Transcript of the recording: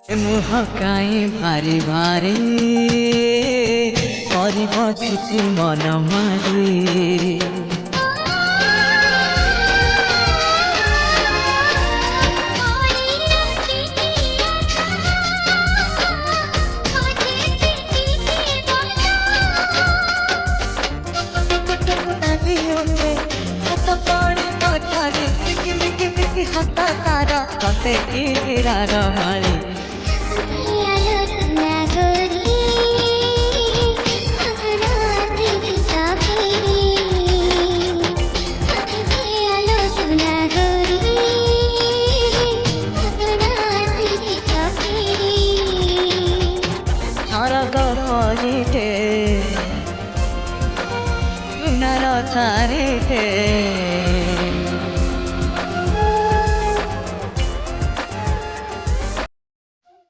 मुहकाई भारी भारी छुटी मन मारी हाथ तारा कते मारी नर थारे